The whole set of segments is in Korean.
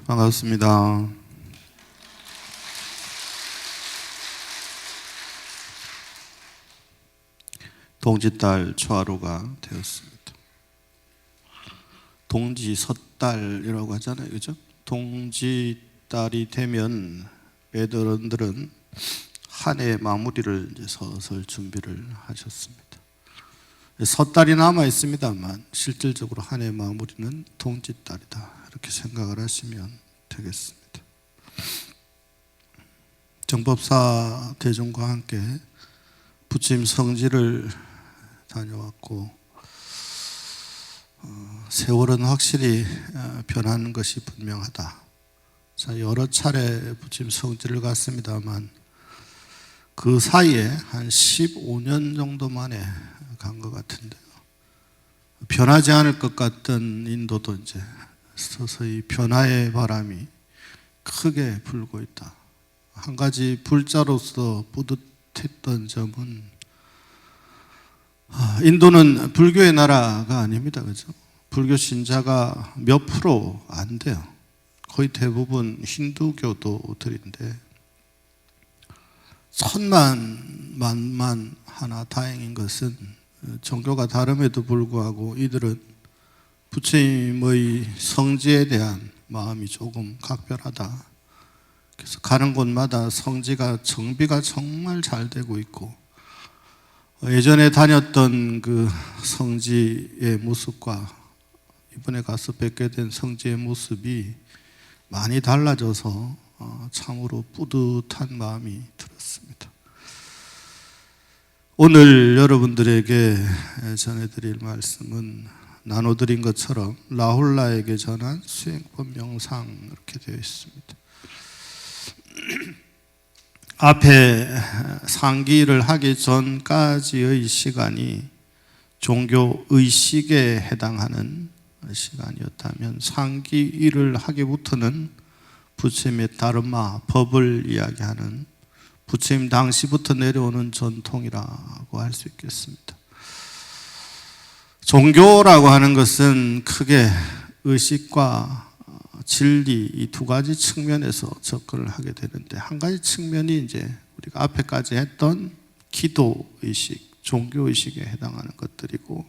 반갑습니다. 동지달 초하루가 되었습니다. 동지 섣달이라고 하잖아요, 그죠? 동지달이 되면 애들은 한 해 마무리를 이제 서슬 준비를 하셨습니다. 섣달이 남아 있습니다만 실질적으로 한 해 마무리는 동지달이다, 이렇게 생각을 하시면 되겠습니다. 정법사 대중과 함께 부처님 성지를 다녀왔고, 세월은 확실히 변하는 것이 분명하다. 여러 차례 부처님 성지를 갔습니다만 그 사이에 한 15년 정도 만에 간 것 같은데요. 변하지 않을 것 같던 인도도 이제 서서히 변화의 바람이 크게 불고 있다. 한 가지 불자로서 뿌듯했던 점은 인도는 불교의 나라가 아닙니다, 그죠? 불교 신자가 몇 프로 안 돼요. 거의 대부분 힌두교도들인데 천만 만만 하나 다행인 것은 종교가 다름에도 불구하고 이들은 부처님의 성지에 대한 마음이 조금 각별하다. 그래서 가는 곳마다 성지가 정비가 정말 잘 되고 있고, 예전에 다녔던 그 성지의 모습과 이번에 가서 뵙게 된 성지의 모습이 많이 달라져서 참으로 뿌듯한 마음이 들었습니다. 오늘 여러분들에게 전해드릴 말씀은 나눠드린 것처럼 라훌라에게 전한 수행법 명상, 이렇게 되어 있습니다. 앞에 상기를 하기 전까지의 시간이 종교 의식에 해당하는 시간이었다면, 상기를 하기부터는 부처님의 다르마, 법을 이야기하는 부처님 당시부터 내려오는 전통이라고 할 수 있겠습니다. 종교라고 하는 것은 크게 의식과 진리, 이 두 가지 측면에서 접근을 하게 되는데, 한 가지 측면이 이제 우리가 앞에까지 했던 기도 의식, 종교 의식에 해당하는 것들이고,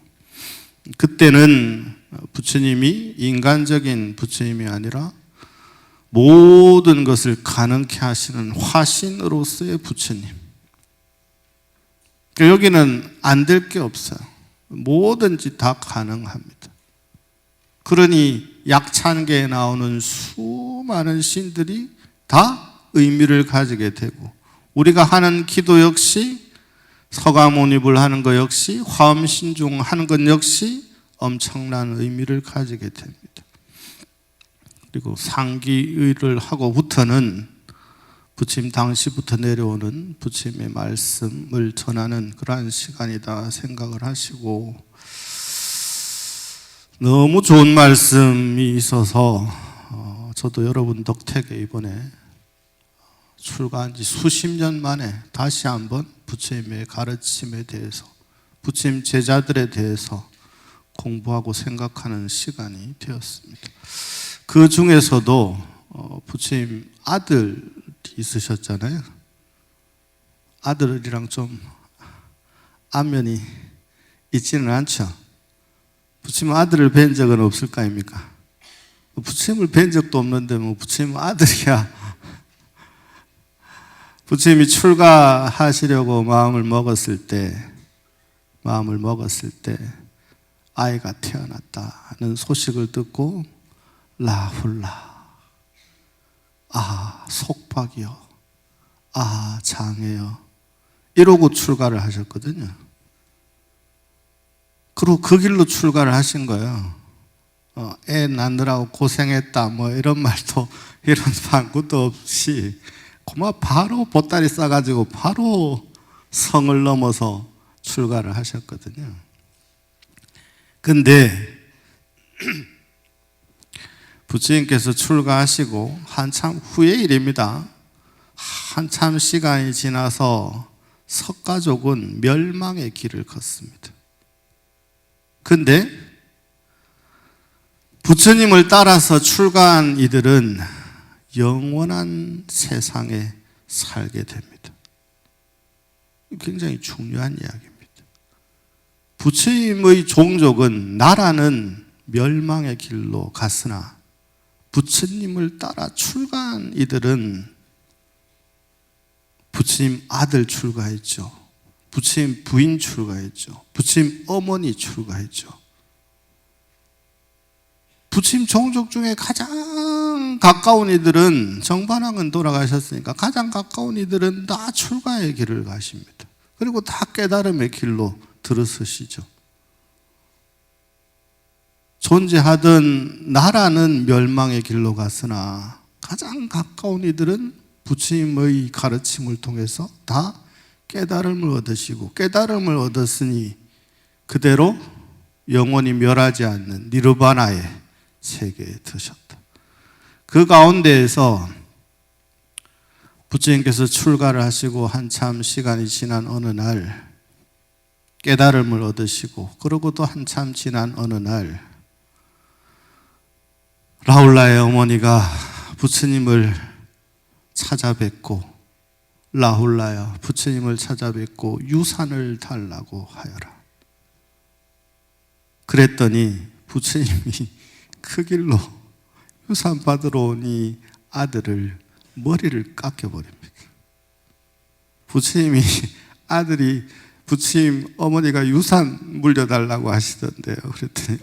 그때는 부처님이 인간적인 부처님이 아니라 모든 것을 가능케 하시는 화신으로서의 부처님. 여기는 안 될 게 없어요. 뭐든지 다 가능합니다. 그러니 약찬계에 나오는 수많은 신들이 다 의미를 가지게 되고, 우리가 하는 기도 역시, 서가모니불 하는 것 역시, 화엄신중 하는 것 역시 엄청난 의미를 가지게 됩니다. 그리고 상기를 하고부터는 부처님 당시부터 내려오는 부처님의 말씀을 전하는 그러한 시간이다 생각을 하시고, 너무 좋은 말씀이 있어서 저도 여러분 덕택에 이번에 출가한 지 수십 년 만에 다시 한번 부처님의 가르침에 대해서, 부처님 제자들에 대해서 공부하고 생각하는 시간이 되었습니다. 그 중에서도 부처님 아들이 있으셨잖아요. 아들이랑 좀 안면이 있지는 않죠. 부처님 아들을 뵌 적은 없을 거 아닙니까? 부처님을 뵌 적도 없는데 뭐 부처님 아들이야. 부처님이 출가하시려고 마음을 먹었을 때 아이가 태어났다는 소식을 듣고 라훌라, 아 속박이요, 아 장애요, 이러고 출가를 하셨거든요. 그리고 그 길로 출가를 하신 거예요. 애 낳느라고 고생했다 뭐 이런 말도, 이런 방구도 없이 그만 바로 보따리 싸가지고 바로 성을 넘어서 출가를 하셨거든요. 근데 부처님께서 출가하시고 한참 후의 일입니다. 한참 시간이 지나서 석가족은 멸망의 길을 걷습니다. 근데 부처님을 따라서 출가한 이들은 영원한 세상에 살게 됩니다. 굉장히 중요한 이야기입니다. 부처님의 종족은 나라는 멸망의 길로 갔으나 부처님을 따라 출가한 이들은 부처님 아들 출가했죠. 부처님 부인 출가했죠. 부처님 어머니 출가했죠. 부처님 종족 중에 가장 가까운 이들은, 정반왕은 돌아가셨으니까 가장 가까운 이들은 다 출가의 길을 가십니다. 그리고 다 깨달음의 길로 들어서시죠. 존재하던 나라는 멸망의 길로 갔으나 가장 가까운 이들은 부처님의 가르침을 통해서 다 깨달음을 얻으시고, 깨달음을 얻었으니 그대로 영원히 멸하지 않는 니르바나의 세계에 드셨다. 그 가운데에서 부처님께서 출가를 하시고 한참 시간이 지난 어느 날 깨달음을 얻으시고, 그러고 또 한참 지난 어느 날 라울라의 어머니가 부처님을 찾아뵙고, 라울라야 부처님을 찾아뵙고 유산을 달라고 하여라. 그랬더니 부처님이 그 길로 유산 받으러 온 이 아들을 머리를 깎여버립니다. 부처님이 부처님 어머니가 유산 물려달라고 하시던데요. 그랬더니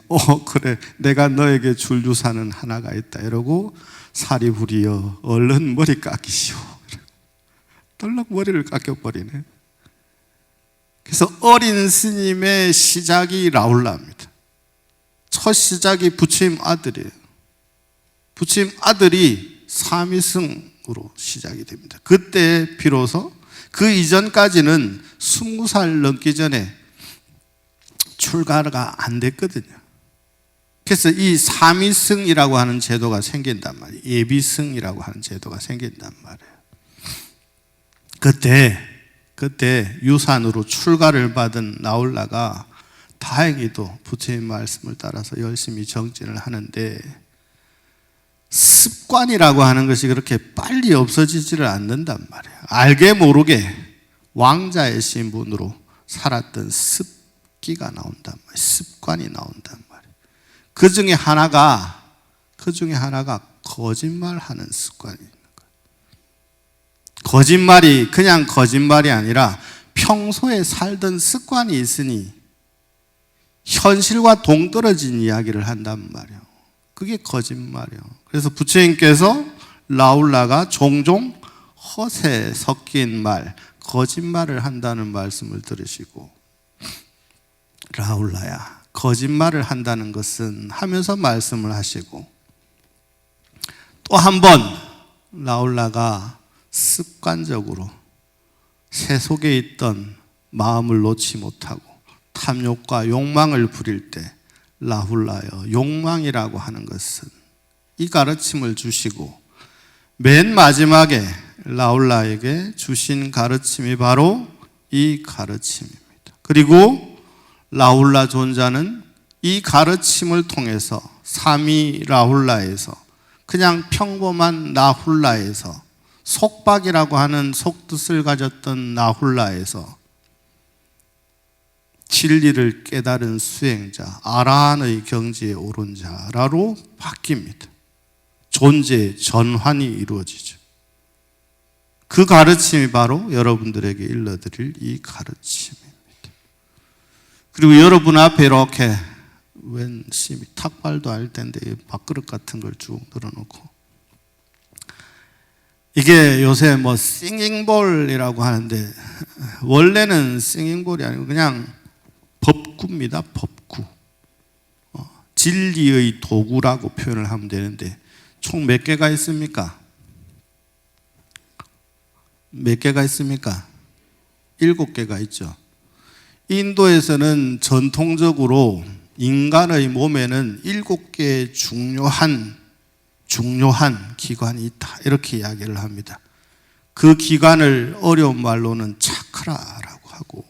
그래, 내가 너에게 줄 유산은 하나가 있다 이러고 사리부리여 얼른 머리 깎이시오. 떨락 머리를 깎여버리네. 그래서 어린 스님의 시작이 라울라입니다. 첫 시작이 부처님 아들이에요. 부처님 아들이 사미승으로 시작이 됩니다. 그때 비로소, 그 이전까지는 20살 넘기 전에 출가가 안 됐거든요. 그래서 이 사미승이라고 하는 제도가 생긴단 말이에요. 예비승이라고 하는 제도가 생긴단 말이에요. 그때 유산으로 출가를 받은 라울라가 다행히도 부처님 말씀을 따라서 열심히 정진을 하는데, 습관이라고 하는 것이 그렇게 빨리 없어지지를 않는단 말이에요. 알게 모르게 왕자의 신분으로 살았던 습기가 나온단 말이에요. 습관이 나온단 말이에요. 그 중에 하나가 거짓말하는 습관이 있는 거예요. 거짓말이 그냥 거짓말이 아니라 평소에 살던 습관이 있으니 현실과 동떨어진 이야기를 한단 말이에요. 그게 거짓말이에요. 그래서 부처님께서 라울라가 종종 허세 섞인 말, 거짓말을 한다는 말씀을 들으시고, 라울라야, 거짓말을 한다는 것은 하면서 말씀을 하시고, 또 한 번 라울라가 습관적으로 새 속에 있던 마음을 놓지 못하고 탐욕과 욕망을 부릴 때, 라울라여, 욕망이라고 하는 것은, 이 가르침을 주시고 맨 마지막에 라울라에게 주신 가르침이 바로 이 가르침입니다. 그리고 라울라 존자는 이 가르침을 통해서 사미 라울라에서, 그냥 평범한 나훌라에서, 속박이라고 하는 속뜻을 가졌던 나훌라에서 진리를 깨달은 수행자, 아라한의 경지에 오른 자라로 바뀝니다. 존재의 전환이 이루어지죠. 그 가르침이 바로 여러분들에게 일러드릴 이 가르침입니다. 그리고 여러분 앞에 이렇게 웬 심이 탁발도 알 텐데 밥그릇 같은 걸 쭉 늘어놓고, 이게 요새 뭐 싱잉볼이라고 하는데 원래는 싱잉볼이 아니고 그냥 법구입니다. 법구. 진리의 도구라고 표현을 하면 되는데, 총 몇 개가 있습니까? 몇 개가 있습니까? 7개가 있죠. 인도에서는 전통적으로 인간의 몸에는 7개의 중요한 기관이 있다, 이렇게 이야기를 합니다. 그 기관을 어려운 말로는 차크라라고 하고,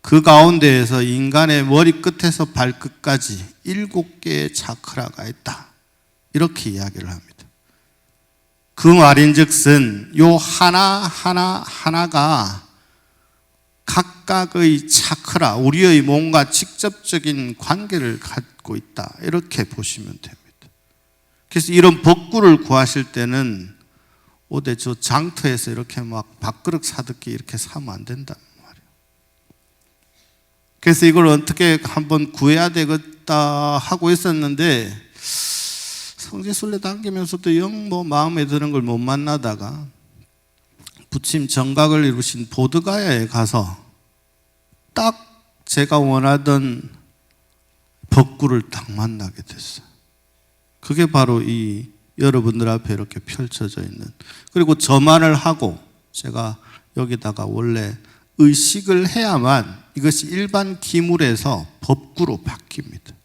그 가운데에서 인간의 머리끝에서 발끝까지 7개의 차크라가 있다, 이렇게 이야기를 합니다. 그 말인즉슨 요 하나하나가 각각의 차크라, 우리의 몸과 직접적인 관계를 갖고 있다, 이렇게 보시면 됩니다. 그래서 이런 법구를 구하실 때는 어디 저 장터에서 이렇게 막 밥그릇 사듣기 이렇게 사면 안 된단 말이에요. 그래서 이걸 어떻게 한번 구해야 되겠다 하고 있었는데, 성지순례 당기면서도 영 마음에 드는 걸 못 만나다가 부침 정각을 이루신 보드가야에 가서 딱 제가 원하던 법구를 딱 만나게 됐어요. 그게 바로 이 여러분들 앞에 이렇게 펼쳐져 있는, 그리고 저만을 하고 제가 여기다가 원래 의식을 해야만 이것이 일반 기물에서 법구로 바뀝니다.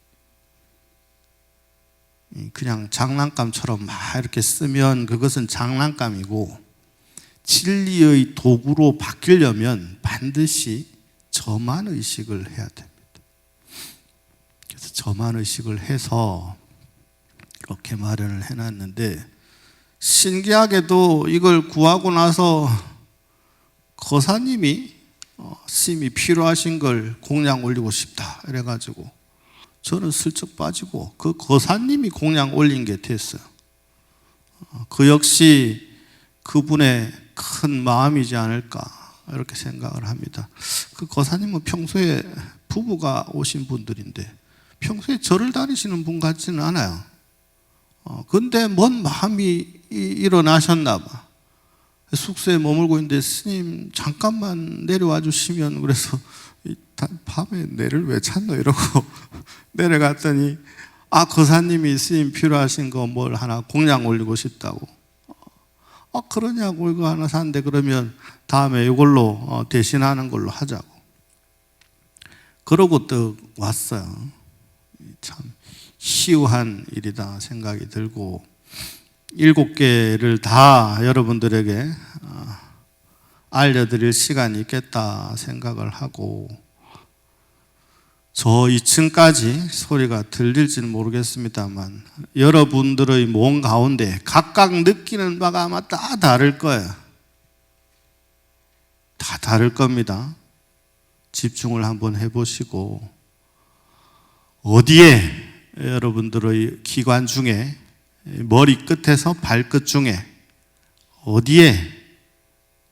그냥 장난감처럼 막 이렇게 쓰면 그것은 장난감이고, 진리의 도구로 바뀌려면 반드시 저만 의식을 해야 됩니다. 그래서 저만 의식을 해서 이렇게 마련을 해놨는데, 신기하게도 이걸 구하고 나서 거사님이 스님이 필요하신 걸 공양 올리고 싶다 이래가지고 저는 슬쩍 빠지고 그 거사님이 공양 올린 게 됐어요. 그 역시 그분의 큰 마음이지 않을까 이렇게 생각을 합니다. 그 거사님은 평소에 부부가 오신 분들인데 평소에 절을 다니시는 분 같지는 않아요. 근데 뭔 마음이 일어나셨나 봐. 숙소에 머물고 있는데 스님 잠깐만 내려와 주시면, 그래서 밤에 내를 왜 찾노 이러고 내려갔더니 거사님이 스님 필요하신 거 뭘 하나 공양 올리고 싶다고. 그러냐고, 이거 하나 샀는데 그러면 다음에 이걸로 대신하는 걸로 하자고. 그러고 또 왔어요. 참 희우한 일이다 생각이 들고, 7개를 다 여러분들에게 알려드릴 시간이 있겠다 생각을 하고, 저 2층까지 소리가 들릴지는 모르겠습니다만 여러분들의 몸 가운데 각각 느끼는 바가 아마 다 다를 거예요. 다 다를 겁니다. 집중을 한번 해보시고, 어디에 여러분들의 기관 중에, 머리끝에서 발끝 중에 어디에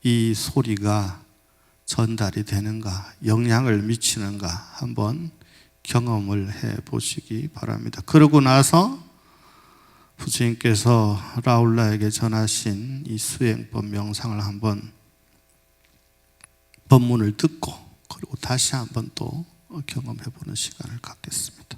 이 소리가 전달이 되는가, 영향을 미치는가 한번 경험을 해 보시기 바랍니다. 그러고 나서 부처님께서 라울라에게 전하신 이 수행법 명상을 한번 법문을 듣고, 그리고 다시 한번 또 경험해 보는 시간을 갖겠습니다.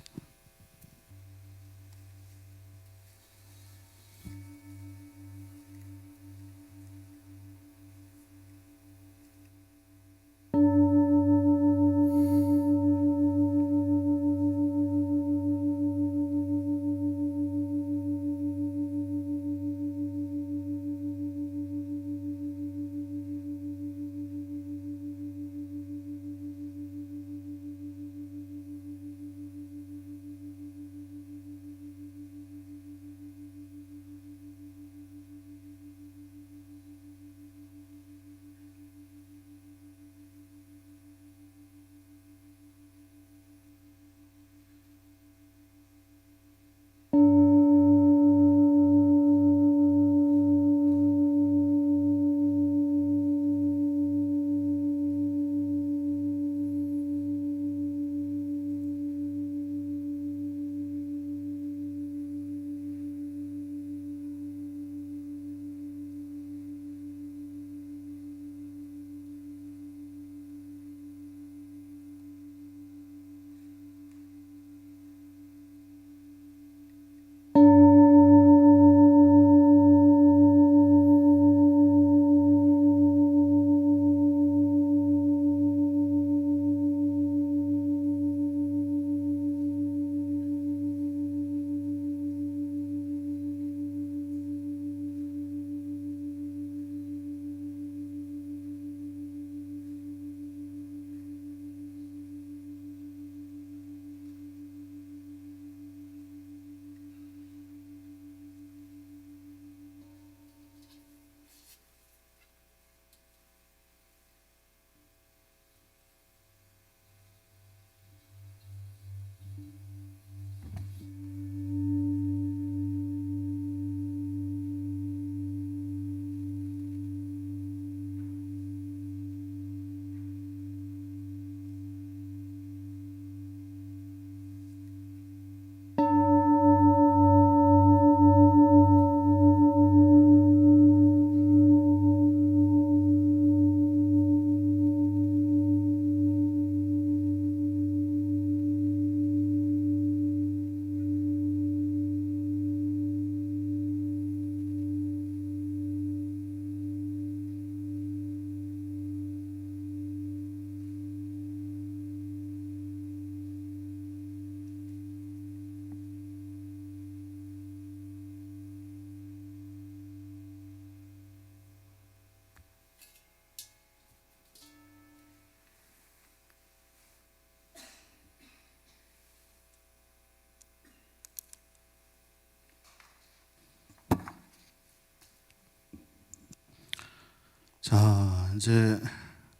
이제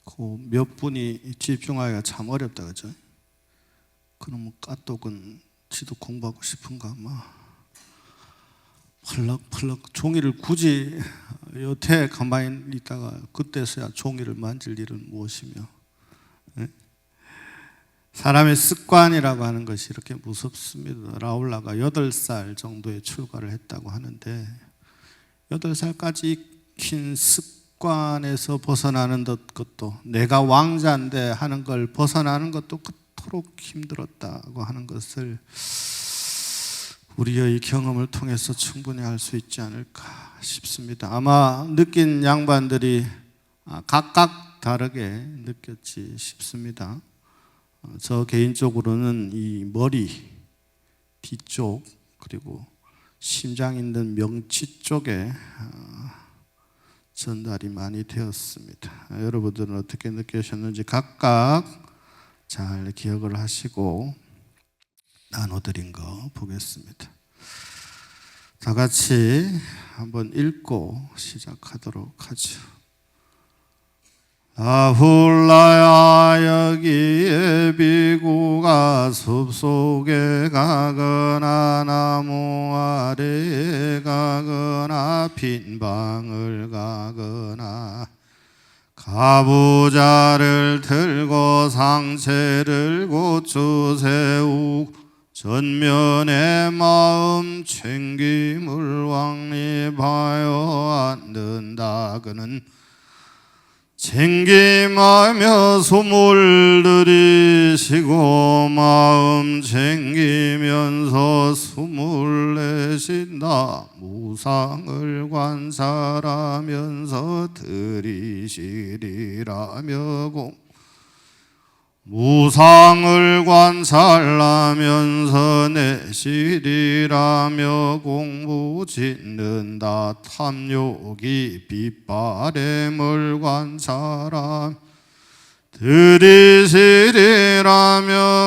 그 몇 분이 집중하기가 참 어렵다, 그죠? 그러면 까똑은 지도 공부하고 싶은가, 펄럭펄럭 종이를 굳이 여태 가만히 있다가 그때서야 종이를 만질 일은 무엇이며, 예? 사람의 습관이라고 하는 것이 이렇게 무섭습니다. 라울라가 8살 정도에 출가를 했다고 하는데 8살까지 익힌 습관에서 벗어나는 것도, 내가 왕자인데 하는 걸 벗어나는 것도 그토록 힘들었다고 하는 것을 우리의 경험을 통해서 충분히 알 수 있지 않을까 싶습니다. 아마 느낀 양반들이 각각 다르게 느꼈지 싶습니다. 저 개인적으로는 이 머리 뒤쪽 그리고 심장 있는 명치 쪽에 전달이 많이 되었습니다. 여러분들은 어떻게 느끼셨는지 각각 잘 기억을 하시고 나눠드린 거 보겠습니다. 다 같이 한번 읽고 시작하도록 하죠. 라훌라야 여기에 비구가 숲속에 가거나 나무 아래에 가거나 빈방을 가거나 가부좌를 들고 상체를 고쳐 세우고 전면에 마음 챙김을 왕립하여 앉는다. 그는 챙김하며 숨을 들이쉬고 마음 챙기면서 숨을 내쉰다. 무상을 관찰하면서 들이쉬리라며 무상을 관찰하면서 내쉬리라며 공부 짓는다. 탐욕이 빗바램을 관찰함 들이쉬리라며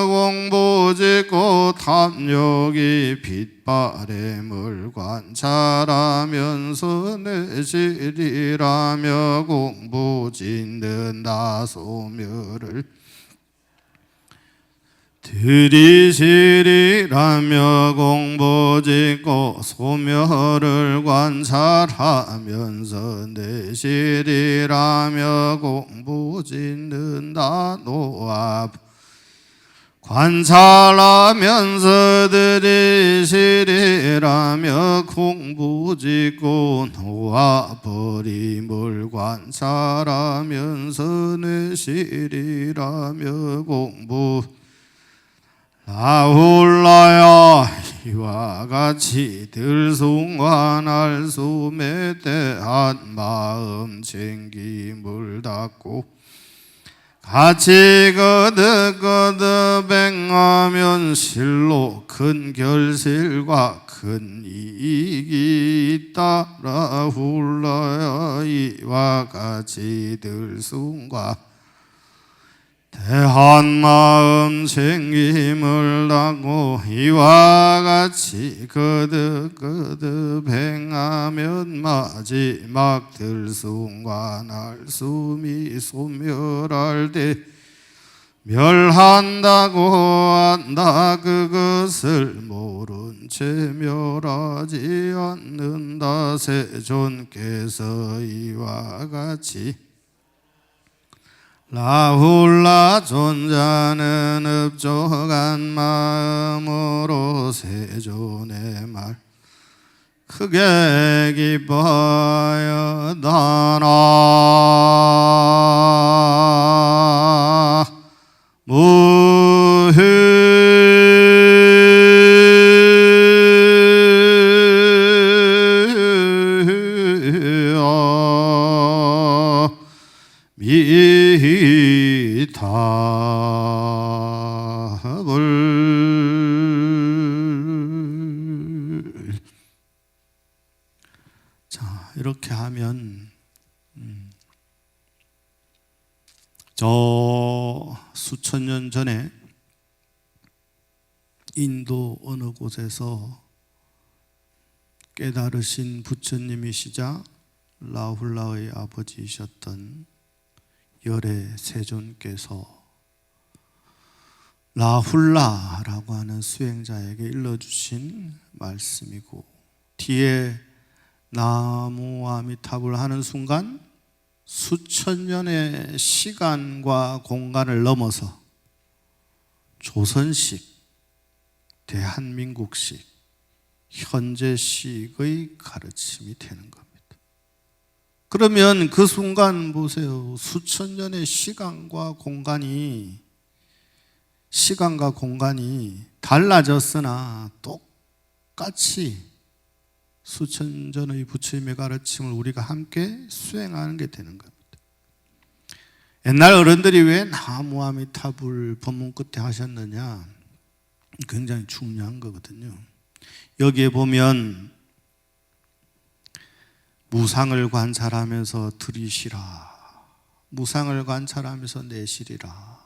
공부 짓고 탐욕이 빗바램을 관찰하면서 내쉬리라며 공부 짓는다. 소멸을 들이쉬리라며 공부 짓고 소멸을 관찰하면서 내쉬리라며 공부 짓는다. 노압 관찰하면서 들이쉬리라며 공부 짓고 놓아버림을 관찰하면서 내쉬리라며 공부 라훌라야 이와 같이 들숭환할 숨에 대한 마음 챙김을 닫고 같이 거듭거듭 행하면 실로 큰 결실과 큰 이익이 있다. 라훌라야 이와 같이 들숭과 대한 마음 챙김을 닫고 이와 같이 거듭거듭 행하면 마지막 들숭과 날숨이 소멸할 때 멸한다고 한다. 그것을 모른 채 멸하지 않는다. 세존께서 이와 같이 라훌라 존자는 흡족한 마음으로 세존의 말 크게 기뻐하였다나 무휴 자, 이렇게 하면 저 수천 년 전에 인도 어느 곳에서 깨달으신 부처님이시자 라훌라의 아버지이셨던 열의 세존께서 라훌라라고 하는 수행자에게 일러주신 말씀이고, 뒤에 나무 아미타불 하는 순간 수천 년의 시간과 공간을 넘어서 조선식, 대한민국식, 현재식의 가르침이 되는 겁니다. 그러면 그 순간 보세요. 수천 년의 시간과 공간이 달라졌으나 똑같이 수천 전의 부처님의 가르침을 우리가 함께 수행하는 게 되는 겁니다. 옛날 어른들이 왜 나무 아미타불 법문 끝에 하셨느냐? 굉장히 중요한 거거든요. 여기에 보면 무상을 관찰하면서 들이시라, 무상을 관찰하면서 내시리라,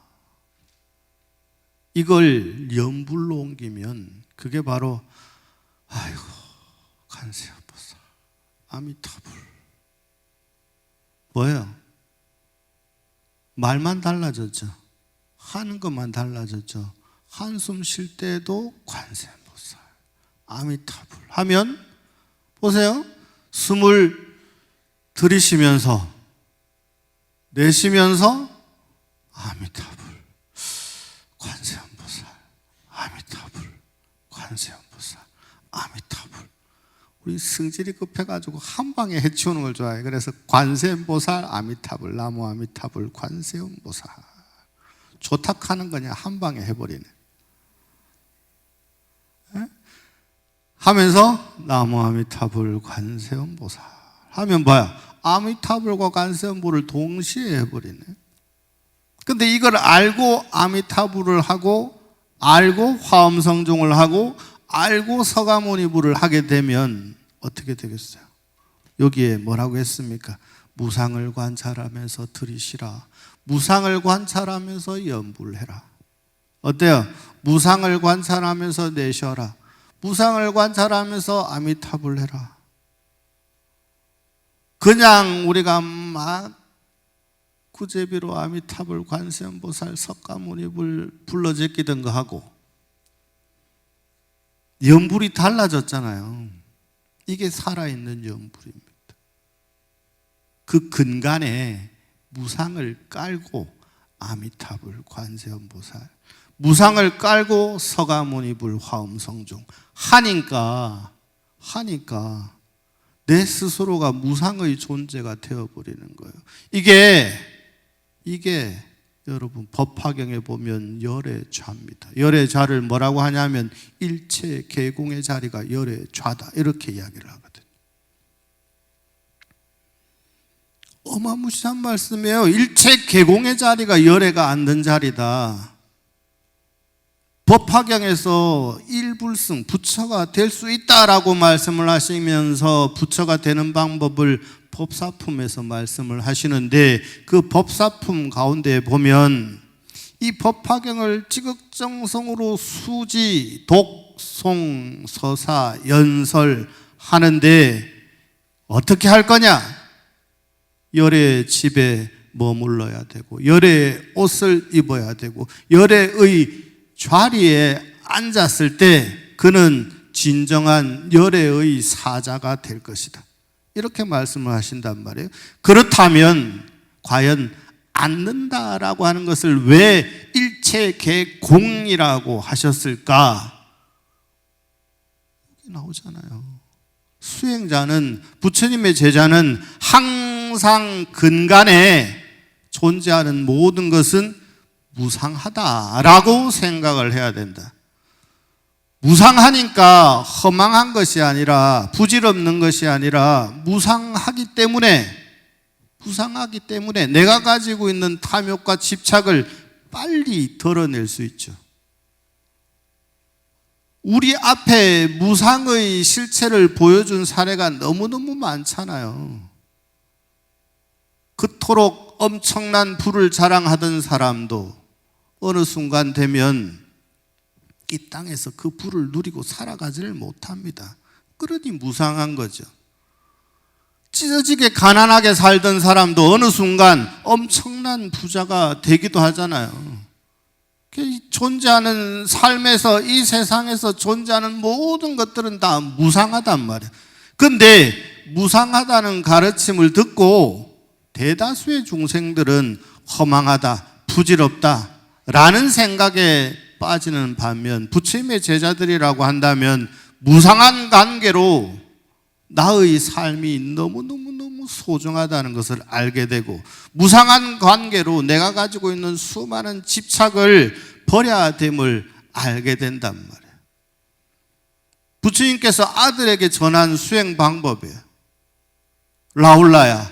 이걸 연불로 옮기면 그게 바로 아이고 관세음보살 아미타불. 뭐예요? 말만 달라졌죠. 하는 것만 달라졌죠. 한숨 쉴 때도 관세음보살 아미타불 하면 보세요. 숨을 들이쉬면서 내쉬면서 아미타불 관세음보살 아미타불 관세음보살 아미타불. 우리 승질이 급해가지고 한 방에 해치우는 걸 좋아해. 그래서 관세음보살 아미타불, 나무 아미타불 관세음보살. 조탁하는 거냐 한 방에 해버리네. 에? 하면서 나무 아미타불 관세음보살 하면 뭐야? 아미타불과 관세음보를 동시에 해버리네. 근데 이걸 알고 아미타불을 하고, 알고 화엄성종을 하고, 알고 서가모니불을 하게 되면 어떻게 되겠어요? 여기에 뭐라고 했습니까? 무상을 관찰하면서 들이시라, 무상을 관찰하면서 연불해라. 어때요? 무상을 관찰하면서 내셔라, 무상을 관찰하면서 아미타불 해라. 그냥 우리가 막 구제비로 아미타불 관세음보살 석가모니불 불러제끼던 거 하고 연불이 달라졌잖아요. 이게 살아있는 연불입니다. 그 근간에 무상을 깔고 아미타불 관세음보살, 무상을 깔고 서가모니불 화엄성종 하니까 내 스스로가 무상의 존재가 되어버리는 거예요. 이게 여러분 법화경에 보면 열의 좌입니다. 열의 좌를 뭐라고 하냐면 일체 개공의 자리가 열의 좌다, 이렇게 이야기를 하거든요. 어마무시한 말씀이에요. 일체 개공의 자리가 열애가 앉는 자리다. 법화경에서 일불승, 부처가 될 수 있다라고 말씀을 하시면서 부처가 되는 방법을 법사품에서 말씀을 하시는데, 그 법사품 가운데 보면 이 법화경을 지극정성으로 수지, 독송, 서사, 연설 하는데 어떻게 할 거냐? 열의 집에 머물러야 되고, 열의 옷을 입어야 되고, 열의 자리에 앉았을 때 그는 진정한 열애의 사자가 될 것이다, 이렇게 말씀을 하신단 말이에요. 그렇다면 과연 앉는다라고 하는 것을 왜 일체개공이라고 하셨을까? 여기 나오잖아요. 수행자는, 부처님의 제자는 항상 근간에 존재하는 모든 것은 무상하다라고 생각을 해야 된다. 무상하니까 허망한 것이 아니라, 부질없는 것이 아니라 무상하기 때문에 내가 가지고 있는 탐욕과 집착을 빨리 덜어낼 수 있죠. 우리 앞에 무상의 실체를 보여준 사례가 너무너무 많잖아요. 그토록 엄청난 부를 자랑하던 사람도 어느 순간 되면 이 땅에서 그 부를 누리고 살아가지를 못합니다. 그러니 무상한 거죠. 찢어지게 가난하게 살던 사람도 어느 순간 엄청난 부자가 되기도 하잖아요. 존재하는 삶에서, 이 세상에서 존재하는 모든 것들은 다 무상하단 말이에요. 근데 무상하다는 가르침을 듣고 대다수의 중생들은 허망하다, 부질없다 라는 생각에 빠지는 반면, 부처님의 제자들이라고 한다면 무상한 관계로 나의 삶이 너무너무너무 소중하다는 것을 알게 되고, 무상한 관계로 내가 가지고 있는 수많은 집착을 버려야 됨을 알게 된단 말이에요. 부처님께서 아들에게 전한 수행 방법이에요. 라울라야,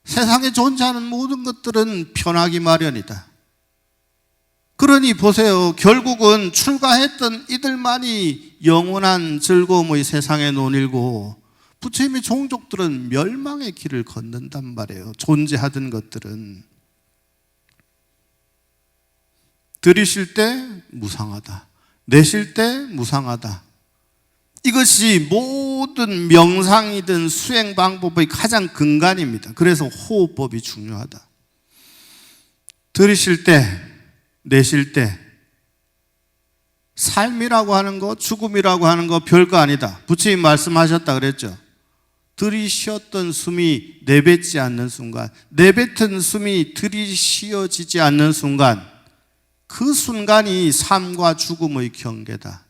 세상에 존재하는 모든 것들은 편하기 마련이다. 그러니 보세요. 결국은 출가했던 이들만이 영원한 즐거움의 세상에 논일고, 부처님의 종족들은 멸망의 길을 걷는단 말이에요. 존재하던 것들은. 들이실 때 무상하다, 내쉴 때 무상하다. 이것이 모든 명상이든 수행 방법의 가장 근간입니다. 그래서 호흡법이 중요하다. 들이실 때, 내쉴 때, 삶이라고 하는 거, 죽음이라고 하는 거 별거 아니다. 부처님 말씀하셨다 그랬죠. 들이쉬었던 숨이 내뱉지 않는 순간, 내뱉은 숨이 들이쉬어지지 않는 순간, 그 순간이 삶과 죽음의 경계다.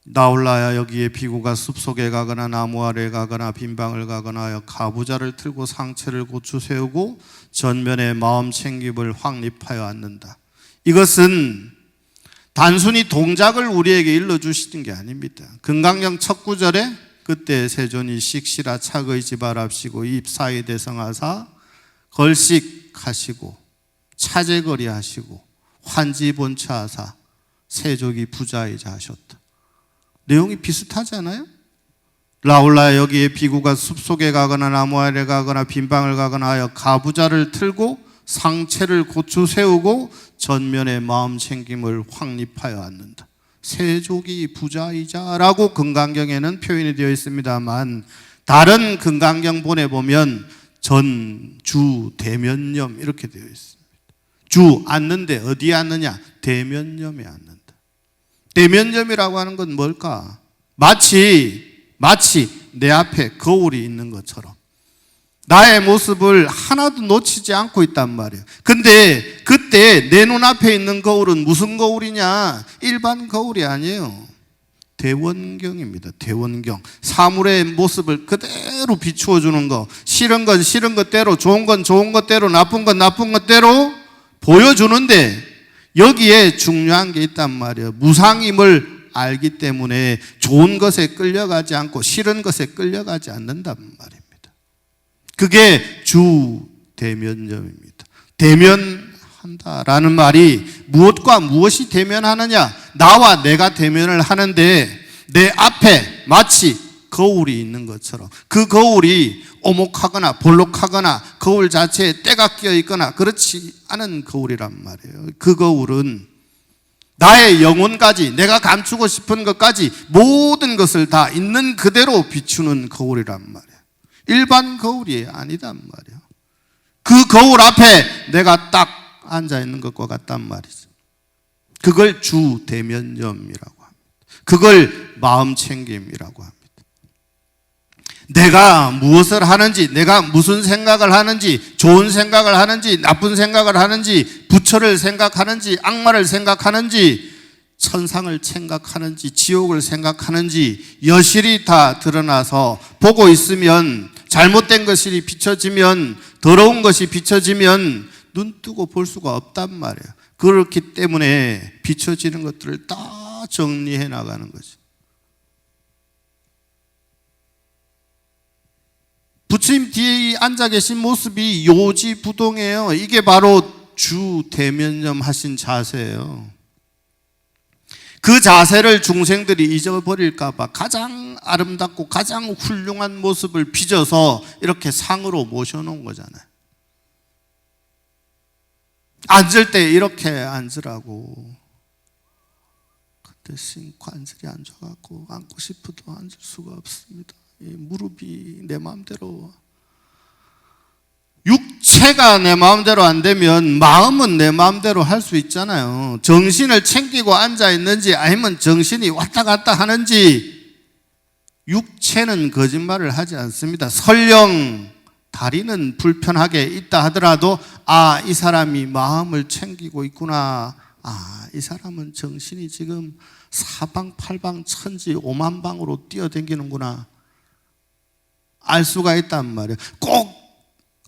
나올라야, 여기에 비구가 숲속에 가거나 나무 아래에 가거나 빈방을 가거나 하여 가부좌를 틀고 상체를 고추 세우고 전면에 마음 챙김을 확립하여 앉는다. 이것은 단순히 동작을 우리에게 일러주시는 게 아닙니다. 금강경 첫 구절에 그때 세존이 식시라 착의 지발합시고 입사이 대성하사 걸식하시고 차제거리 하시고 환지본처하사 세족이 부자이자 하셨다. 내용이 비슷하지 않아요? 라울라야, 여기에 비구가 숲속에 가거나 나무 아래에 가거나 빈방을 가거나 하여 가부좌를 틀고 상체를 고추 세우고 전면에 마음 챙김을 확립하여 앉는다. 세족이 부자이자라고 금강경에는 표현이 되어 있습니다만, 다른 금강경 본에 보면 전, 주, 대면념 이렇게 되어 있습니다. 주, 앉는데 어디에 앉느냐? 대면념에 앉는다. 대면점이라고 하는 건 뭘까? 마치 내 앞에 거울이 있는 것처럼 나의 모습을 하나도 놓치지 않고 있단 말이에요. 근데 그때 내 눈앞에 있는 거울은 무슨 거울이냐? 일반 거울이 아니에요. 대원경입니다. 대원경. 사물의 모습을 그대로 비추어 주는 거. 싫은 건 싫은 것대로, 좋은 건 좋은 것대로, 나쁜 건 나쁜 것대로 보여주는데, 여기에 중요한 게 있단 말이에요. 무상임을 알기 때문에 좋은 것에 끌려가지 않고 싫은 것에 끌려가지 않는단 말입니다. 그게 주 대면점입니다. 대면한다라는 말이 무엇과 무엇이 대면하느냐? 나와 내가 대면을 하는데 내 앞에 마치 거울이 있는 것처럼, 그 거울이 오목하거나 볼록하거나 거울 자체에 때가 끼어 있거나 그렇지 않은 거울이란 말이에요. 그 거울은 나의 영혼까지, 내가 감추고 싶은 것까지 모든 것을 다 있는 그대로 비추는 거울이란 말이에요. 일반 거울이 아니단 말이에요. 그 거울 앞에 내가 딱 앉아 있는 것과 같단 말이죠. 그걸 주 대면점이라고 합니다. 그걸 마음 챙김이라고 합니다. 내가 무엇을 하는지, 내가 무슨 생각을 하는지, 좋은 생각을 하는지, 나쁜 생각을 하는지, 부처를 생각하는지, 악마를 생각하는지, 천상을 생각하는지, 지옥을 생각하는지 여실히 다 드러나서 보고 있으면, 잘못된 것이 비춰지면, 더러운 것이 비춰지면 눈 뜨고 볼 수가 없단 말이에요. 그렇기 때문에 비춰지는 것들을 다 정리해 나가는 거죠. 부처님 뒤에 앉아 계신 모습이 요지부동이에요. 이게 바로 주 대면점 하신 자세예요. 그 자세를 중생들이 잊어버릴까 봐 가장 아름답고 가장 훌륭한 모습을 빚어서 이렇게 상으로 모셔놓은 거잖아요. 앉을 때 이렇게 앉으라고. 대신 관절이 안 좋아갖고 앉고 싶어도 앉을 수가 없습니다. 이 무릎이 내 마음대로, 육체가 내 마음대로 안 되면 마음은 내 마음대로 할 수 있잖아요. 정신을 챙기고 앉아 있는지 아니면 정신이 왔다 갔다 하는지 육체는 거짓말을 하지 않습니다. 설령 다리는 불편하게 있다 하더라도 이 사람이 마음을 챙기고 있구나. 이 사람은 정신이 지금 사방팔방 천지 오만방으로 뛰어다니는구나. 알 수가 있단 말이에요. 꼭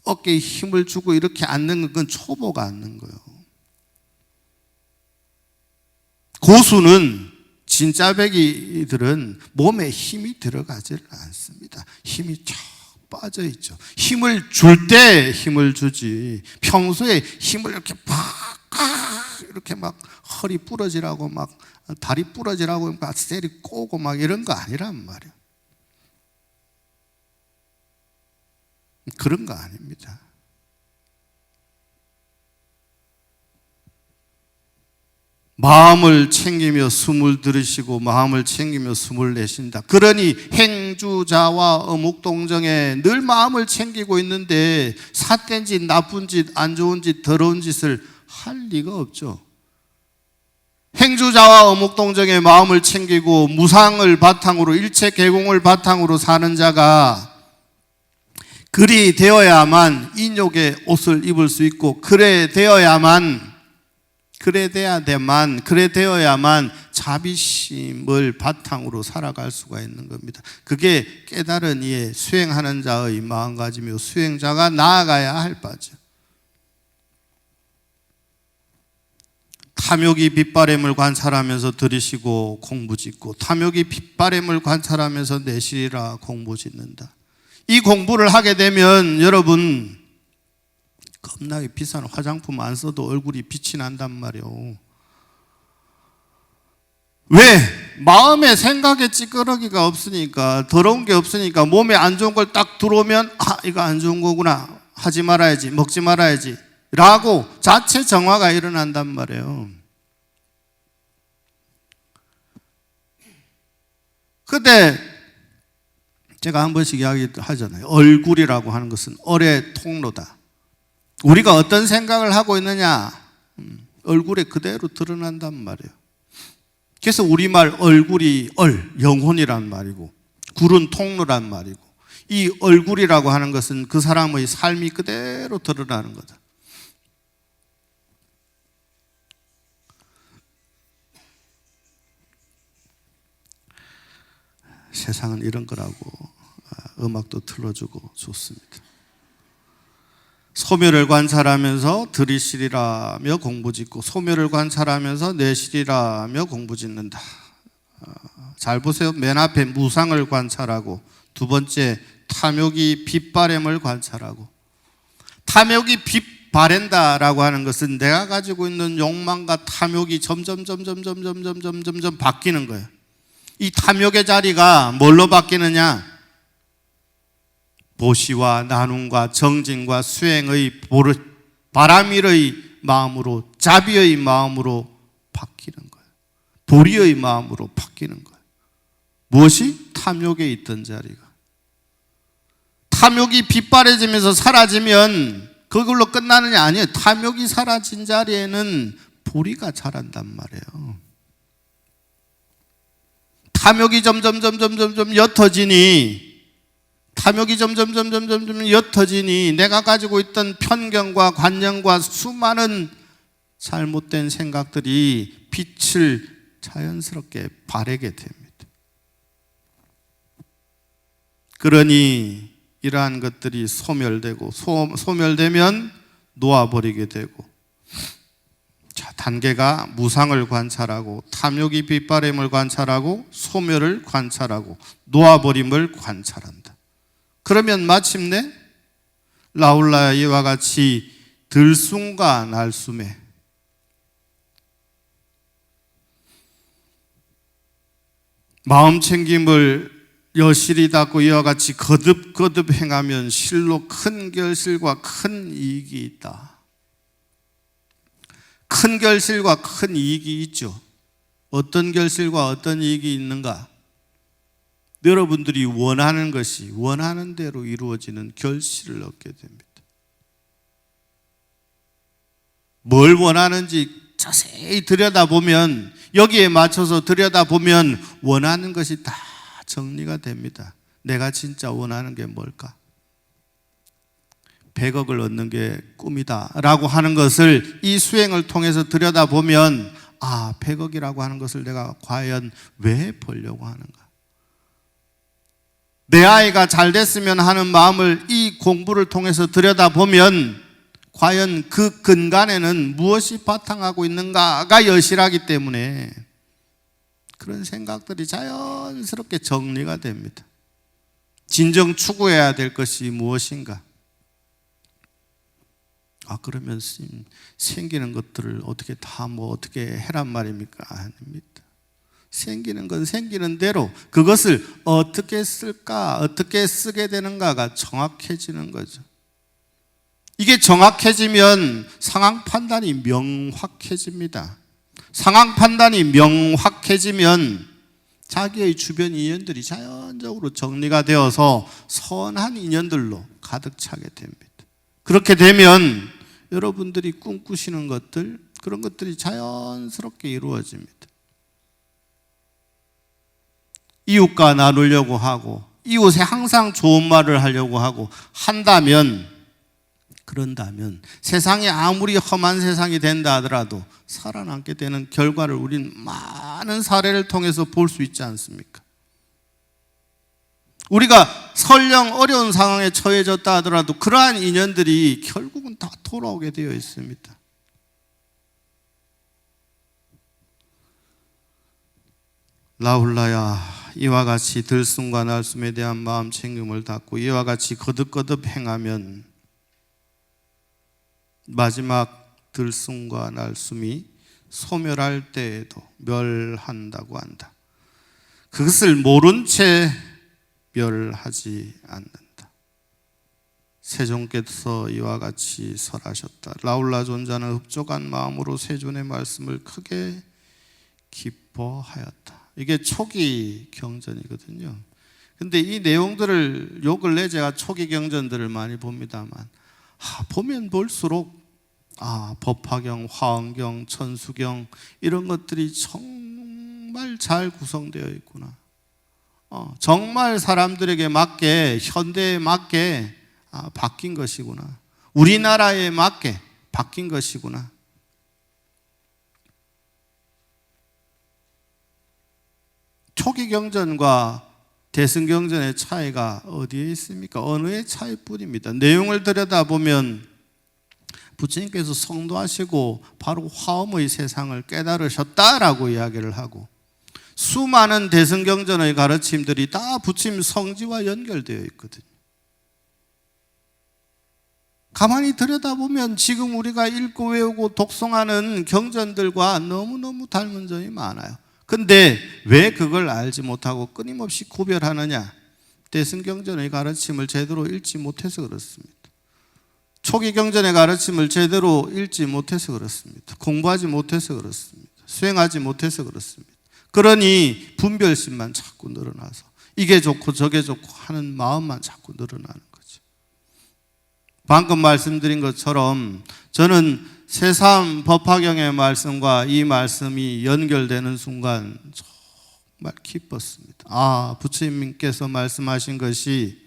어깨에 힘을 주고 이렇게 앉는 건 초보가 앉는 거예요. 고수는 진짜배기들은 몸에 힘이 들어가지를 않습니다. 힘이 쫙 빠져 있죠. 힘을 줄 때 힘을 주지, 평소에 힘을 이렇게 이렇게 막 허리 부러지라고 막 다리 부러지라고 막 세리 꼬고 막 이런 거 아니란 말이에요. 그런 거 아닙니다. 마음을 챙기며 숨을 들이쉬고 마음을 챙기며 숨을 내쉰다. 그러니 행주자와 어묵동정에 늘 마음을 챙기고 있는데 삿된 짓, 나쁜 짓, 안 좋은 짓, 더러운 짓을 할 리가 없죠. 행주자와 어묵동정에 마음을 챙기고 무상을 바탕으로, 일체계공을 바탕으로 사는 자가 그리 되어야만 인욕의 옷을 입을 수 있고, 그래 되어야만 자비심을 바탕으로 살아갈 수가 있는 겁니다. 그게 깨달은 이에 수행하는 자의 마음가짐이요, 수행자가 나아가야 할 바죠. 탐욕이 빗바람을 관찰하면서 들이쉬고 공부짓고, 탐욕이 빗바람을 관찰하면서 내쉬라 공부짓는다. 이 공부를 하게 되면 여러분 겁나게 비싼 화장품 안 써도 얼굴이 빛이 난단 말이에요. 왜? 마음에 생각에 찌끄러기가 없으니까, 더러운 게 없으니까, 몸에 안 좋은 걸 딱 들어오면 이거 안 좋은 거구나, 하지 말아야지, 먹지 말아야지 라고 자체 정화가 일어난단 말이에요. 그때 제가 한 번씩 이야기하잖아요. 얼굴이라고 하는 것은 얼의 통로다. 우리가 어떤 생각을 하고 있느냐, 얼굴에 그대로 드러난단 말이에요. 그래서 우리말 얼굴이 영혼이란 말이고, 굴은 통로란 말이고, 이 얼굴이라고 하는 것은 그 사람의 삶이 그대로 드러나는 거다. 세상은 이런 거라고 음악도 틀어주고 좋습니다. 소멸을 관찰하면서 들이쉬리라며 공부짓고, 소멸을 관찰하면서 내쉬리라며 공부짓는다. 잘 보세요. 맨 앞에 무상을 관찰하고, 두 번째 탐욕이 빗바람을 관찰하고. 탐욕이 빗바랜다라고 하는 것은 내가 가지고 있는 욕망과 탐욕이 점점 바뀌는 거예요. 이 탐욕의 자리가 뭘로 바뀌느냐? 보시와 나눔과 정진과 수행의 바람일의 마음으로, 자비의 마음으로 바뀌는 거예요. 도리의 마음으로 바뀌는 거예요. 무엇이? 탐욕에 있던 자리가. 탐욕이 빗바래지면서 사라지면 그걸로 끝나느냐? 아니에요. 탐욕이 사라진 자리에는 보리가 자란단 말이에요. 탐욕이 점점 옅어지니 내가 가지고 있던 편견과 관념과 수많은 잘못된 생각들이 빛을 자연스럽게 바래게 됩니다. 그러니 이러한 것들이 소멸되고, 소멸되면 놓아버리게 되고, 자, 단계가 무상을 관찰하고, 탐욕이 빗바람을 관찰하고, 소멸을 관찰하고, 놓아버림을 관찰한다. 그러면 마침내 라울라야 이와 같이 들숨과 날숨에 마음 챙김을 여실히 닦고 이와 같이 거듭 행하면 실로 큰 결실과 큰 이익이 있다. 큰 결실과 큰 이익이 있죠. 어떤 결실과 어떤 이익이 있는가? 여러분들이 원하는 것이 원하는 대로 이루어지는 결실을 얻게 됩니다. 뭘 원하는지 자세히 들여다보면, 여기에 맞춰서 들여다보면 원하는 것이 다 정리가 됩니다. 내가 진짜 원하는 게 뭘까? 100억을 얻는 게 꿈이다 라고 하는 것을 이 수행을 통해서 들여다보면, 100억이라고 하는 것을 내가 과연 왜 벌려고 하는가? 내 아이가 잘 됐으면 하는 마음을 이 공부를 통해서 들여다보면 과연 그 근간에는 무엇이 바탕하고 있는가가 여실하기 때문에 그런 생각들이 자연스럽게 정리가 됩니다. 진정 추구해야 될 것이 무엇인가? 그러면 생기는 것들을 어떻게 다 어떻게 해란 말입니까? 아닙니다. 생기는 건 생기는 대로 그것을 어떻게 쓸까, 어떻게 쓰게 되는가가 정확해지는 거죠. 이게 정확해지면 상황 판단이 명확해집니다. 상황 판단이 명확해지면 자기의 주변 인연들이 자연적으로 정리가 되어서 선한 인연들로 가득 차게 됩니다. 그렇게 되면 여러분들이 꿈꾸시는 것들, 그런 것들이 자연스럽게 이루어집니다. 이웃과 나누려고 하고 이웃에 항상 좋은 말을 하려고 하고 그런다면 세상이 아무리 험한 세상이 된다 하더라도 살아남게 되는 결과를 우리는 많은 사례를 통해서 볼 수 있지 않습니까? 우리가 설령 어려운 상황에 처해졌다 하더라도 그러한 인연들이 결국은 다 돌아오게 되어 있습니다. 라울라야, 이와 같이 들숨과 날숨에 대한 마음 챙김을 닫고 이와 같이 거듭거듭 행하면 마지막 들숨과 날숨이 소멸할 때에도 멸한다고 한다. 그것을 모른 채 멸하지 않는다. 세존께서 이와 같이 설하셨다. 라울라 존자는 흡족한 마음으로 세존의 말씀을 크게 기뻐하였다. 이게 초기 경전이거든요. 근데 이 내용들을 요 근래 제가 초기 경전들을 많이 봅니다만 보면 볼수록 법화경, 화엄경, 천수경 이런 것들이 정말 잘 구성되어 있구나. 정말 사람들에게 맞게, 현대에 맞게 바뀐 것이구나. 우리나라에 맞게 바뀐 것이구나. 초기 경전과 대승경전의 차이가 어디에 있습니까? 언어의 차이뿐입니다. 내용을 들여다보면 부처님께서 성도하시고 바로 화엄의 세상을 깨달으셨다라고 이야기를 하고, 수많은 대승경전의 가르침들이 다 부처님 성지와 연결되어 있거든요. 가만히 들여다보면 지금 우리가 읽고 외우고 독송하는 경전들과 너무너무 닮은 점이 많아요. 근데 왜 그걸 알지 못하고 끊임없이 구별하느냐? 대승경전의 가르침을 제대로 읽지 못해서 그렇습니다. 초기 경전의 가르침을 제대로 읽지 못해서 그렇습니다. 공부하지 못해서 그렇습니다. 수행하지 못해서 그렇습니다. 그러니 분별심만 자꾸 늘어나서 이게 좋고 저게 좋고 하는 마음만 자꾸 늘어나는 거죠. 방금 말씀드린 것처럼 저는 새삼 법화경의 말씀과 이 말씀이 연결되는 순간 정말 기뻤습니다. 부처님께서 말씀하신 것이,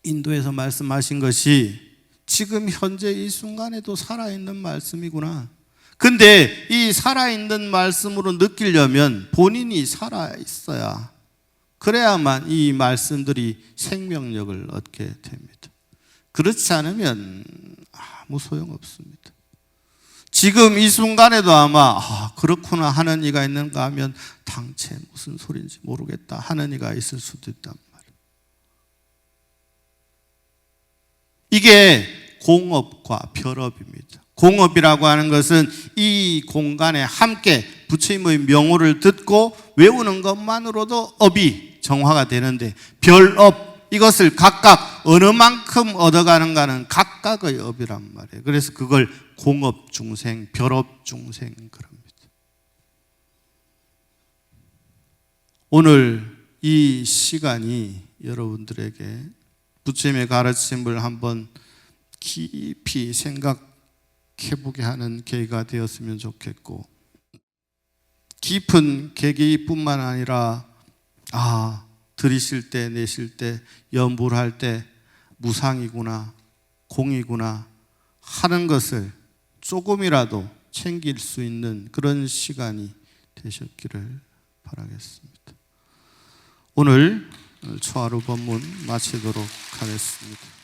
인도에서 말씀하신 것이 지금 현재 이 순간에도 살아있는 말씀이구나. 근데 이 살아있는 말씀으로 느끼려면 본인이 살아있어야, 그래야만 이 말씀들이 생명력을 얻게 됩니다. 그렇지 않으면 아무 소용없습니다. 지금 이 순간에도 아마 그렇구나 하는 이가 있는가 하면 당최 무슨 소리인지 모르겠다 하는 이가 있을 수도 있단 말이에요. 이게 공업과 별업입니다. 공업이라고 하는 것은 이 공간에 함께 부처님의 명호를 듣고 외우는 것만으로도 업이 정화가 되는데, 별업, 이것을 각각 어느 만큼 얻어가는가는 각각의 업이란 말이에요. 그래서 그걸 공업중생, 별업중생 그럽니다. 오늘 이 시간이 여러분들에게 부처님의 가르침을 한번 깊이 생각해보게 하는 계기가 되었으면 좋겠고, 깊은 계기뿐만 아니라 들이실 때 내실 때 연불 할 때 무상이구나 공이구나 하는 것을 조금이라도 챙길 수 있는 그런 시간이 되셨기를 바라겠습니다. 오늘 초하루 법문 마치도록 하겠습니다.